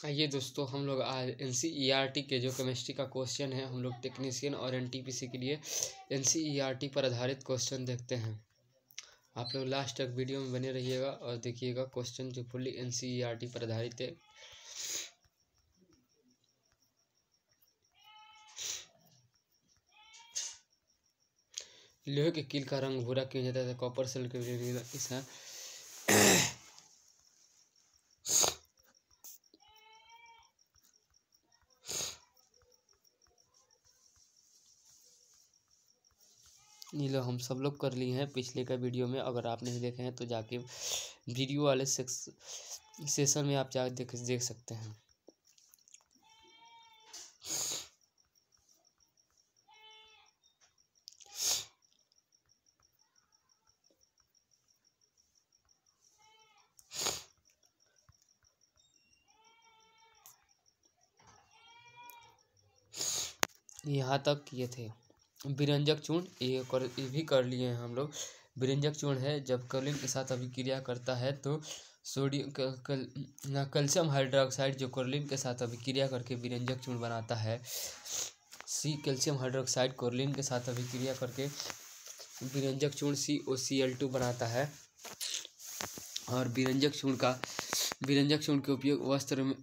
आइए दोस्तों, हम लोग आज NCERT के जो केमिस्ट्री का क्वेश्चन है, हम लोग टेक्नीशियन और NTPC के लिए NCERT पर आधारित क्वेश्चन देखते हैं। आप लोग लास्ट तक वीडियो में बने रहिएगा और देखिएगा क्वेश्चन जो फुल्ली NCERT पर आधारित है। लोहे के कील का रंग भूरा क्यों जाता है? कॉपर सेल के इसका ये लो हम सब लोग कर लिए हैं पिछले का वीडियो में। अगर आप नहीं देखे हैं तो जाके वीडियो वाले सेशन में आप जाके देख सकते हैं। यहाँ तक किए थे। विरंजक चूर्ण ये भी कर लिए हैं हम लोग। विरंजक चूर्ण है जब कलिंग के साथ अभिक्रिया करता है तो सोडियम कैल्शियम हाइड्रोक्साइड जो कोरलिन के साथ अभिक्रिया करके विरंजक चूर्ण बनाता है। कैल्शियम हाइड्रोक्साइड कोरलिन के साथ अभिक्रिया करके विरंजक चूर्ण COCl2 बनाता है। और विरंजक चूर्ण के उपयोग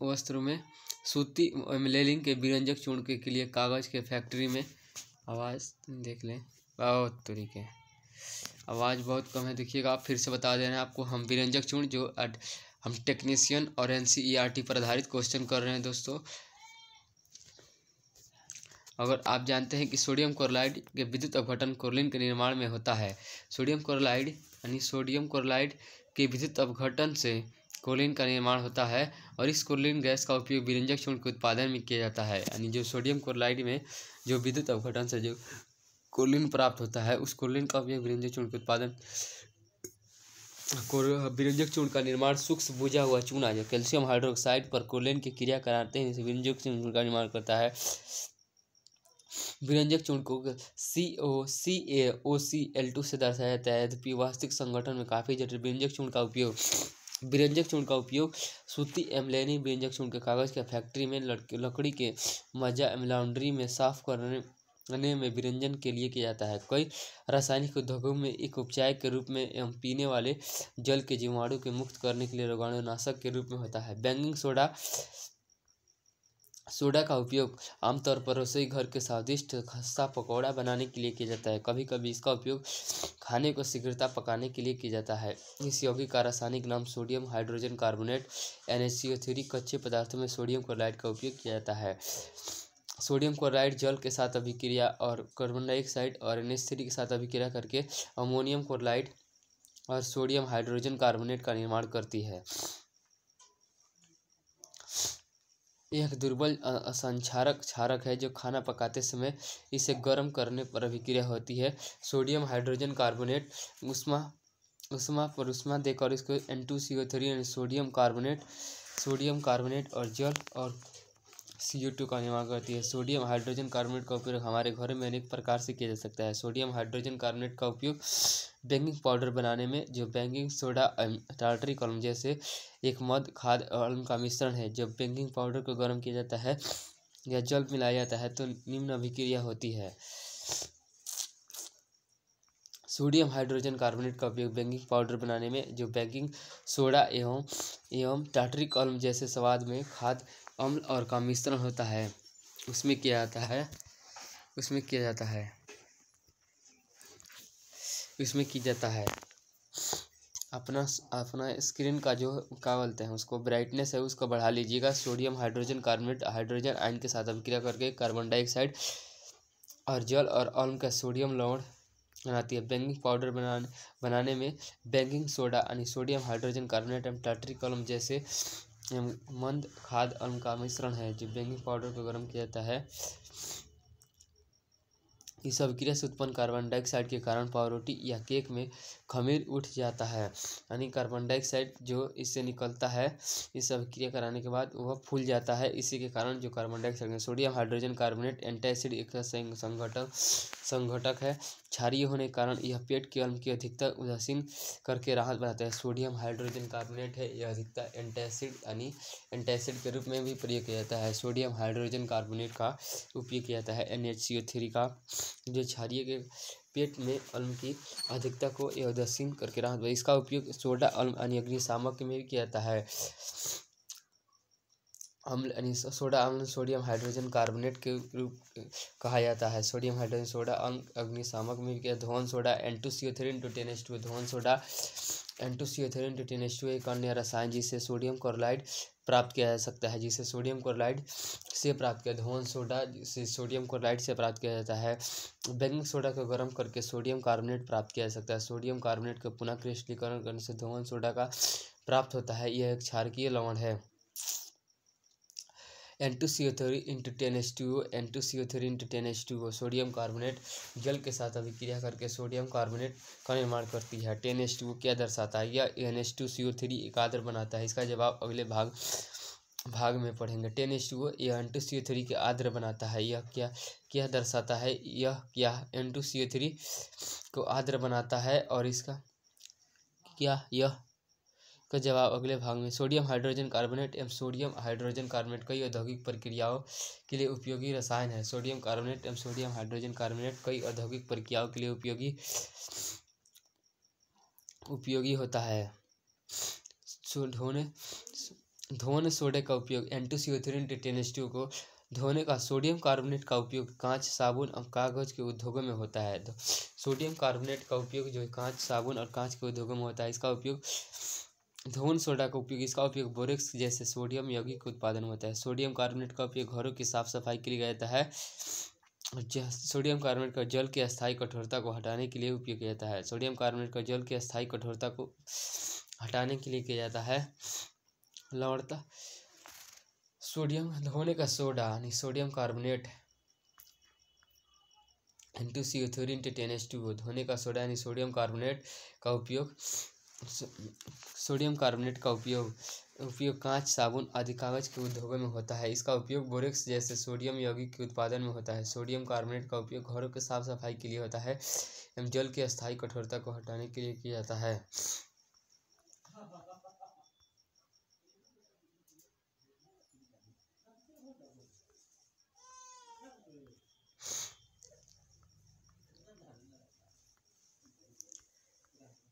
वस्त्रों में सूती एमिलेलिन के विरंजक चूर्ण के लिए कागज के फैक्ट्री में आवाज़ देख लें। बहुत तरीके आवाज़ बहुत कम है, देखिएगा। आप फिर से बता दे रहे हैं आपको। हम विरंजक चूर्ण जो हम टेक्नीशियन और NCERT पर आधारित क्वेश्चन कर रहे हैं दोस्तों। अगर आप जानते हैं कि सोडियम क्लोराइड के विद्युत अपघटन कोरलिन के निर्माण में होता है। सोडियम क्लोराइड के विद्युत अपघटन से कोरलिन का निर्माण होता है और इस कोरलिन गैस का उपयोग विरंजक चूर्ण के उत्पादन में किया जाता है। यानी जो सोडियम क्लोराइड में जो विद्युत अपघटन से जो कोरलिन प्राप्त होता है, उस कोरलिन का उपयोग विरंजक चूर्ण के उत्पादन विरंजक चूर्ण का निर्माण सूक्ष्म बुझा हुआ चूना जो कैल्शियम हाइड्रोक्साइड पर कोरलिन की क्रिया कराते हैं, विरंजक चूर्ण का निर्माण करता है। विरंजक चूर्ण को CaOCl2 से दर्शाया जाता है। यद्यपि वास्तविक संगठन में काफ़ी जटिल विरंजक चूर्ण का उपयोग सूती एमिलेनिक विरंजक चूर्ण के कागज के फैक्ट्री में लकड़ी के मज्जा लाउंड्री में साफ करने में विरंजन के लिए किया जाता है। कई रासायनिक उद्योगों में एक उपचार के रूप में एवं पीने वाले जल के जीवाणु के मुक्त करने के लिए रोगाणुनाशक के रूप में होता है। बेकिंग सोडा का उपयोग आमतौर पर रसोई घर के स्वादिष्ट खस्ता पकौड़ा बनाने के लिए किया जाता है। कभी कभी इसका उपयोग खाने को शीघ्रता पकाने के लिए किया जाता है। इस यौगिक का रासायनिक नाम सोडियम हाइड्रोजन कार्बोनेट NaCO3। कच्चे पदार्थों में सोडियम क्लोराइड का उपयोग किया जाता है। सोडियम क्लोराइड जल के साथ अभिक्रिया और कार्बन डाइऑक्साइड और NH3 के साथ अभिक्रिया करके अमोनियम क्लोराइड और सोडियम हाइड्रोजन कार्बोनेट का निर्माण करती है। यह एक दुर्बल क्षारक है जो खाना पकाते समय इसे गर्म करने पर अभिक्रिया होती है। सोडियम हाइड्रोजन कार्बोनेट उष्मा देकर इसको N2CO3 यानी सोडियम कार्बोनेट और जल और CO2 का निर्माण करती है। सोडियम हाइड्रोजन कार्बोनेट का उपयोग हमारे घरों में अनेक प्रकार से किया जा सकता है। सोडियम हाइड्रोजन कार्बोनेट का उपयोग बेकिंग पाउडर बनाने में, जो बेकिंग सोडा टार्टरिक अम्ल जैसे एक मद खाद्य अम्ल का मिश्रण है। जब बेकिंग पाउडर को गर्म किया जाता है या जल मिलाया जाता है तो निम्न अभिक्रिया होती है। सोडियम हाइड्रोजन कार्बोनेट का उपयोग बेकिंग पाउडर बनाने में, जो बेकिंग सोडा एवं टार्टरिक अम्ल जैसे स्वाद में खाद्य अम्ल और का मिश्रण होता है, उसमें किया जाता है। अपना स्क्रीन का जो क्या बोलते हैं उसको ब्राइटनेस है उसको बढ़ा लीजिएगा। Sodium hydrogen carbonate hydrogen ion के साथ अभिक्रिया करके कार्बन डाइऑक्साइड और जल और अम्ल का सोडियम लवण बनाती है। बेकिंग पाउडर बनाने में बेकिंग सोडा यानी सोडियम हाइड्रोजन कार्बोनेट एवं टार्टरिक अम्ल जैसे मंद खाद्य अम्ल का मिश्रण है जो बेकिंग पाउडर को गर्म किया जाता है। इस अभिक्रिया से उत्पन्न कार्बन डाइऑक्साइड के कारण पावरोटी या केक में खमीर उठ जाता है। यानी कार्बन डाइऑक्साइड जो इससे निकलता है इस अभिक्रिया कराने के बाद वह फूल जाता है। इसी के कारण जो carbon dioxide sodium hydrogen carbonate antacid एक संघटक है क्षारीय होने के कारण यह पेट के अम्ल की अधिकता उदासीन करके राहत बनाता है। सोडियम हाइड्रोजन कार्बोनेट है, यह अधिकता एंटासिड यानी एंटासिड के रूप में भी प्रयोग किया जाता है। सोडियम हाइड्रोजन कार्बोनेट का उपयोग किया जाता है NaCO3 का, जो क्षारीय के पेट में अम्ल की अधिकता को उदासीन करके राहत। इसका उपयोग सोडा अम्ल यानी अग्निशामक में भी किया जाता है। अम्ल यानी सोडा अम्ल सोडियम हाइड्रोजन कार्बोनेट के रूप कहा जाता है। सोडियम हाइड्रोजन सोडा अम्ल अग्निशामक में भी धोन सोडा N2CO3 धोन सोडा N2CO3 एक अन्य रसायन जिससे सोडियम क्लोराइड प्राप्त किया जा सकता है, जिसे सोडियम क्लोराइड से प्राप्त किया धोन सोडा से सोडियम क्लोराइड से प्राप्त किया जाता है। बेकिंग सोडा को गर्म करके सोडियम कार्बोनेट प्राप्त किया जा सकता है। सोडियम कार्बोनेट का पुनः क्रिस्टलीकरण करने से धोन सोडा का प्राप्त होता है। यह एक क्षारकीय लवण है। N2CO3 सोडियम कार्बोनेट जल के साथ अभिक्रिया करके सोडियम कार्बोनेट का निर्माण करती है। 10H2O क्या दर्शाता है? यह NH2CO3 एकाग्र बनाता है। इसका जवाब अगले भाग में पढ़ेंगे। 10H2O यह N2CO3 के आर्द्र बनाता है। यह क्या दर्शाता है? यह N2CO3 को आर्द्र बनाता है और इसका यह का जवाब अगले भाग में। सोडियम हाइड्रोजन कार्बोनेट एवं सोडियम हाइड्रोजन कार्बोनेट कई औद्योगिक प्रक्रियाओं के लिए उपयोगी रसायन है। सोडियम कार्बोनेट एवं सोडियम हाइड्रोजन कार्बोनेट कई औद्योगिक प्रक्रियाओं के लिए उपयोगी होता है। धोने सोडे का उपयोग N2CO3 को धोने का सोडियम कार्बोनेट का उपयोग कांच, साबुन और कागज के उद्योगों में होता है। सोडियम कार्बोनेट का उपयोग जो कांच, साबुन और कांच के उद्योगों में होता है। इसका उपयोग धोन सोडा का उपयोग इसका उपयोग बोरेक्स जैसे सोडियम यौगिक के उत्पादन में होता है। सोडियम कार्बोनेट का उपयोग घरों की साफ सफाई के लिए किया जाता है। सोडियम कार्बोनेट का जल की अस्थायी कठोरता को हटाने के लिए उपयोग किया जाता है। सोडियम कार्बोनेट का जल की अस्थायी कठोरता को हटाने के लिए किया जाता है। लवणता सोडियम धोने का सोडा यानी सोडियम कार्बोनेट N2CO3 धोने का सोडा यानी सोडियम कार्बोनेट का उपयोग कांच, साबुन आदि कागज के उद्योगों में होता है। इसका उपयोग बोरेक्स जैसे सोडियम यौगिक के उत्पादन में होता है। सोडियम कार्बोनेट का उपयोग घरों के साफ सफाई के लिए होता है एवं जल की अस्थायी कठोरता को हटाने के लिए किया जाता है।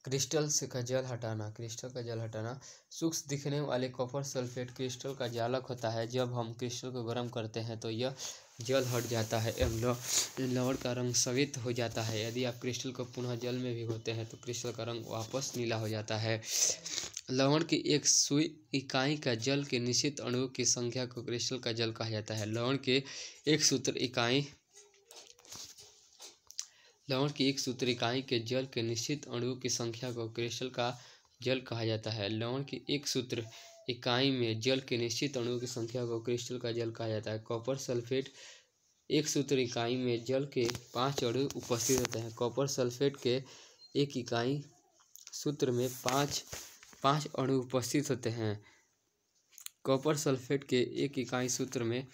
क्रिस्टल का जल हटाना सूक्ष्म दिखने वाले कॉपर सल्फेट क्रिस्टल का जालक होता है। जब हम क्रिस्टल को गर्म करते हैं तो यह जल हट जाता है एवं लवण का रंग स्फीत हो जाता है। यदि आप क्रिस्टल को पुनः जल में भिगोते हैं तो क्रिस्टल का रंग वापस नीला हो जाता है। लवण की एक सुई इकाई का जल के निश्चित अणुओं की संख्या को क्रिस्टल का जल कहा जाता है। लवण की एक सूत्र इकाई के जल के निश्चित अणुओं की संख्या को क्रिस्टल का जल कहा जाता है। लवण की एक सूत्र इकाई में जल के निश्चित अणुओं की संख्या को क्रिस्टल का जल कहा जाता है। कॉपर सल्फेट एक सूत्र इकाई में जल के 5 अणु उपस्थित होते हैं। कॉपर सल्फेट के एक इकाई सूत्र में 5 अणु उपस्थित होते हैं। कॉपर सल्फेट के एक इकाई सूत्र में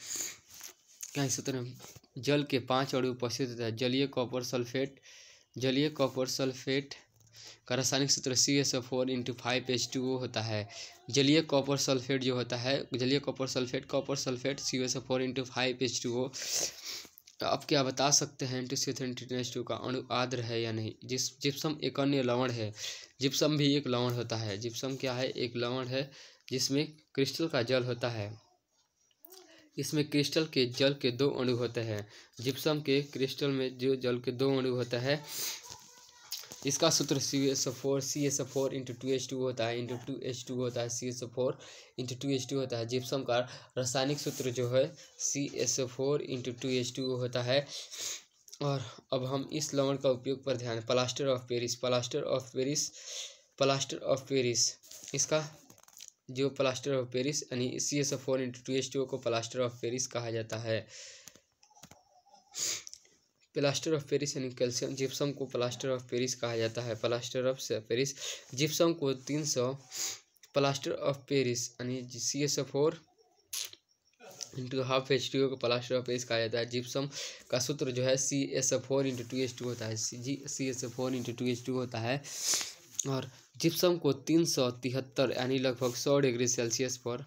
जल के 5 अणु उपस्थित होता है। जलीय कॉपर सल्फेट का रासायनिक सूत्र CSO4 होता है। जलीय copper sulphate copper sulphate CSO4 आप क्या बता सकते हैं N2CO3 का अणु आर्द्र है या नहीं? जिप्सम एक अन्य लवण है। जिप्सम भी एक लवण होता है। जिप्सम क्या है? एक लवण है जिसमें क्रिस्टल का जल होता है। इसमें क्रिस्टल के जल के 2 अणु होते हैं। जिप्सम के क्रिस्टल में जो जल के 2 अणु होता है इसका सूत्र CSO4 होता है, CSO4 होता है। जिप्सम का रासायनिक सूत्र जो है CSO4 होता है। और अब हम इस लवण का उपयोग पर ध्यान प्लास्टर ऑफ पेरिस इसका जो प्लास्टर ऑफ पेरिस यानी CSO4 को प्लास्टर ऑफ पेरिस कहा जाता है। प्लास्टर ऑफ पेरिस यानी कैल्शियम जिप्सम को प्लास्टर ऑफ पेरिस कहा जाता है। प्लास्टर ऑफ पेरिस जिप्सम को 300 प्लास्टर ऑफ पेरिस यानी CSO4 इंटू हाफ H2O को प्लास्टर ऑफ पेरिस कहा जाता है। जिप्सम का सूत्र जो है CSO4 इंटू 2H2 होता है, CSO4 इंटू 2H2 होता है। और जिप्सम को 373 यानी लगभग 100 डिग्री सेल्सियस पर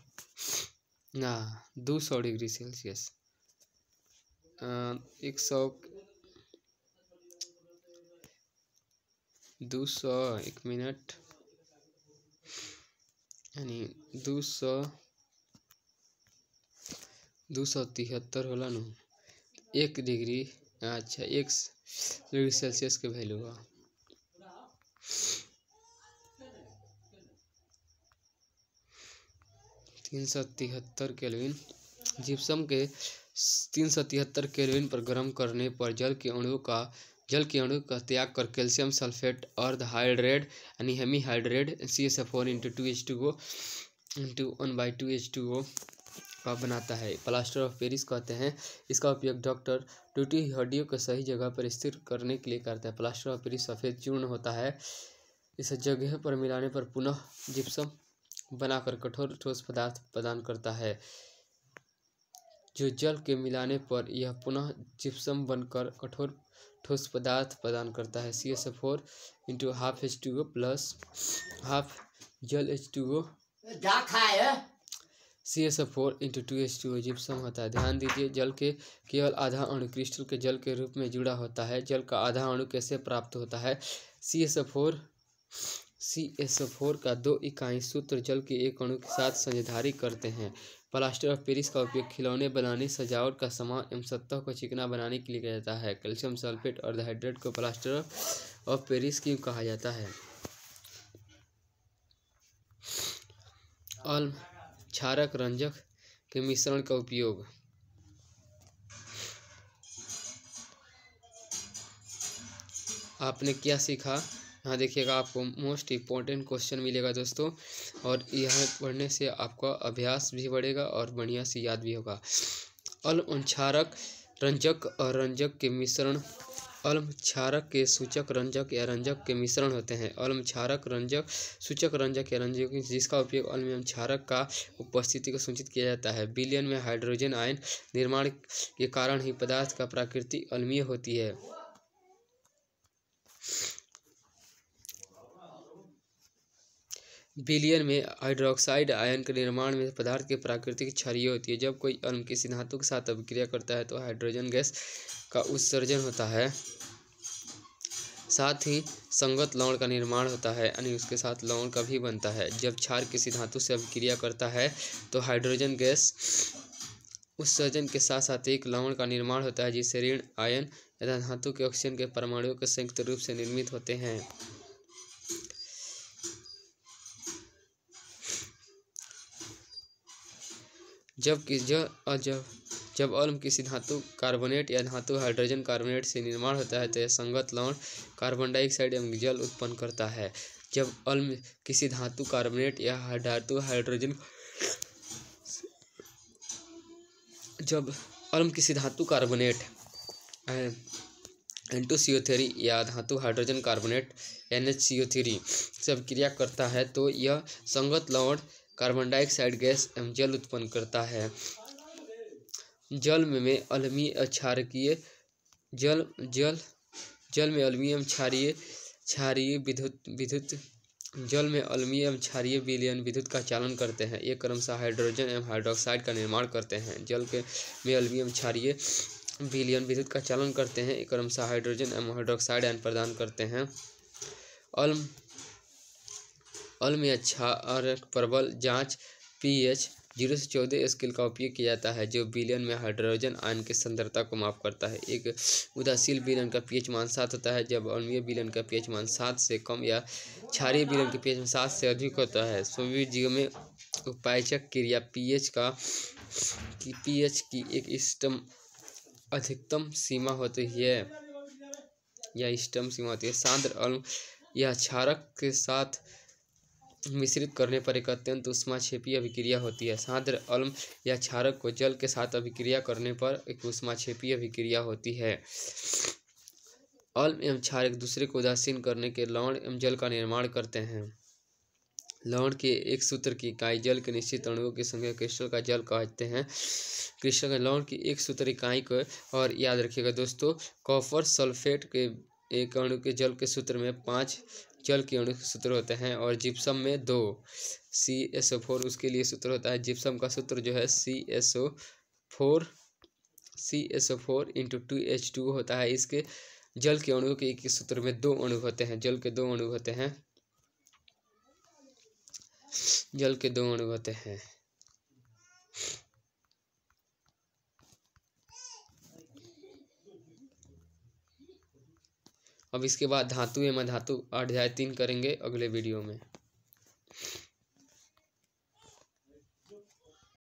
200 डिग्री सेल्सियस 200 एक मिनट यानी 273 होला न 1 डिग्री, अच्छा 1 डिग्री सेल्सियस के वैल्यू हुआ। (373 केल्विन) जिप्सम के 373 केल्विन पर गर्म करने पर जल के अणु का त्याग कर कैल्शियम सल्फेट अर्ध हाइड्रेट यानी hemihydrate CSO4 into 2H2O into 1/2H2O का बनाता है। प्लास्टर ऑफ पेरिस कहते हैं। इसका उपयोग डॉक्टर टूटी हड्डियों को सही जगह पर स्थिर करने के लिए करता है। प्लास्टर ऑफ पेरिस सफ़ेद चूर्ण होता है। इस जगह पर मिलाने पर पुनः जिप्सम बनाकर कठोर ठोस पदार्थ प्रदान करता है। जो जल के मिलाने पर यह पुनः जिप्सम बनकर कठोर ठोस पदार्थ प्रदान करता है। CSO4 into half H2O plus half जल H2O CSO4 into 2H2O gypsum होता है। ध्यान दीजिए, जल के केवल आधा अणु क्रिस्टल के जल के रूप में जुड़ा होता है। जल का आधा अणु कैसे प्राप्त होता है? CSO4 का 2 इकाई सूत्र जल के एक अणु के साथ साझेदारी करते हैं। प्लास्टर ऑफ पेरिस का उपयोग खिलौने बनाने, सजावट का सामान एवं सतह को चिकना बनाने के लिए किया जाता है। कैल्शियम सल्फेट और हाइड्रेट को प्लास्टर ऑफ पेरिस क्यों कहा जाता है? अम्ल क्षारक रंजक के मिश्रण का उपयोग। आपने क्या सीखा? यहाँ देखिएगा, आपको मोस्ट इम्पोर्टेंट क्वेश्चन मिलेगा दोस्तों, और यह पढ़ने से आपका अभ्यास भी बढ़ेगा और बढ़िया से याद भी होगा। अम्ल क्षारक रंजक और रंजक के मिश्रण। अम्ल क्षारक के सूचक रंजक या रंजक के मिश्रण होते हैं। अम्ल क्षारक रंजक सूचक रंजक या रंजक जिसका उपयोग अम्ल एवं क्षारक का उपस्थिति को सूचित किया जाता है। विलयन में हाइड्रोजन आयन निर्माण के कारण ही पदार्थ का प्रकृति अम्लीय होती है। विलयन में हाइड्रोक्साइड आयन के निर्माण में पदार्थ की प्राकृतिक क्षारीय होती है। जब कोई अम्ल किसी धातु के साथ अभिक्रिया करता है तो हाइड्रोजन गैस का उत्सर्जन होता है। साथ ही संगत लवण का निर्माण होता है, यानी उसके साथ लवण का भी बनता है। जब क्षार किसी धातु से अभिक्रिया करता है तो हाइड्रोजन गैस उत्सर्जन के साथ साथ एक लवण का निर्माण होता है जिससे ऋण आयन तथा धातु के ऑक्सीजन के परमाणुओं के संयुक्त रूप से निर्मित होते हैं। जब अम्ल किसी धातु कार्बोनेट या धातु हाइड्रोजन कार्बोनेट से निर्माण होता है तो यह संगत लवण कार्बन डाइऑक्साइड एवं जल उत्पन्न करता है। जब अम्ल किसी धातु कार्बोनेट या धातु हाइड्रोजन जब अम्ल किसी धातु कार्बोनेट N2CO3 या धातु हाइड्रोजन कार्बोनेट NHCO3 से अभिक्रिया करता है तो यह संगत लवण कार्बन डाइऑक्साइड गैस एवं जल उत्पन्न करता है। जल में अम्लीय क्षारकीय जल में अम्लीय एवं क्षारीय विद्युत जल में अम्लीय एवं क्षारीय विलयन विद्युत का चालन करते हैं। ये क्रमशः हाइड्रोजन एवं हाइड्रोक्साइड का निर्माण करते हैं। जल में अम्लीय एवं क्षारीय विलयन विद्युत का चालन करते हैं। ये क्रमशः हाइड्रोजन एवं हाइड्रोक्साइड आयन प्रदान करते हैं। अम्ल में क्षारक प्रबल जांच pH 0 से 14 स्केल का उपयोग किया जाता है जो विलयन में हाइड्रोजन आयन की सांद्रता को माप करता है। एक उदासीन विलयन का pH मान 7 होता है जब अम्लीय विलयन का pH मान 7 से कम या क्षारीय विलयन का pH मान 7 से अधिक होता है। सभी जीवों में उपायचक क्रिया pH की एक अधिकतम सीमा होती है या इष्टतम सीमा होती है। सांद्र अम्ल या क्षारक के साथ मिश्रित करने पर एक अत्यंत ऊष्माक्षेपी अभिक्रिया होती है। सांद्र अम्ल या क्षारक को जल के साथ अभिक्रिया करने पर एक ऊष्माक्षेपी अभिक्रिया होती है। अम्ल एवं क्षार एक दूसरे को उदासीन करने के लवण एवं जल का निर्माण करते हैं। लवण के एक सूत्र की इकाई जल के निश्चित अणुओं की संख्या क्रिस्टल का जल कहते हैं। क्रिस्टल का लवण की एक सूत्र इकाई को और याद रखिएगा दोस्तों, कॉपर सल्फेट के एक अणु के जल के सूत्र में 5 जल के अणु के सूत्र होते हैं और जिप्सम में 2 CSO4 उसके लिए सूत्र होता है। जिप्सम का सूत्र जो है CSO4 इंटू 2H2 होता है। इसके जल के अणुओं के एक सूत्र में 2 अणु होते हैं। जल के 2 अणु होते हैं। जल के 2 अणु होते हैं। अब इसके बाद धातु एवं अधातु अध्याय 3 करेंगे अगले वीडियो में।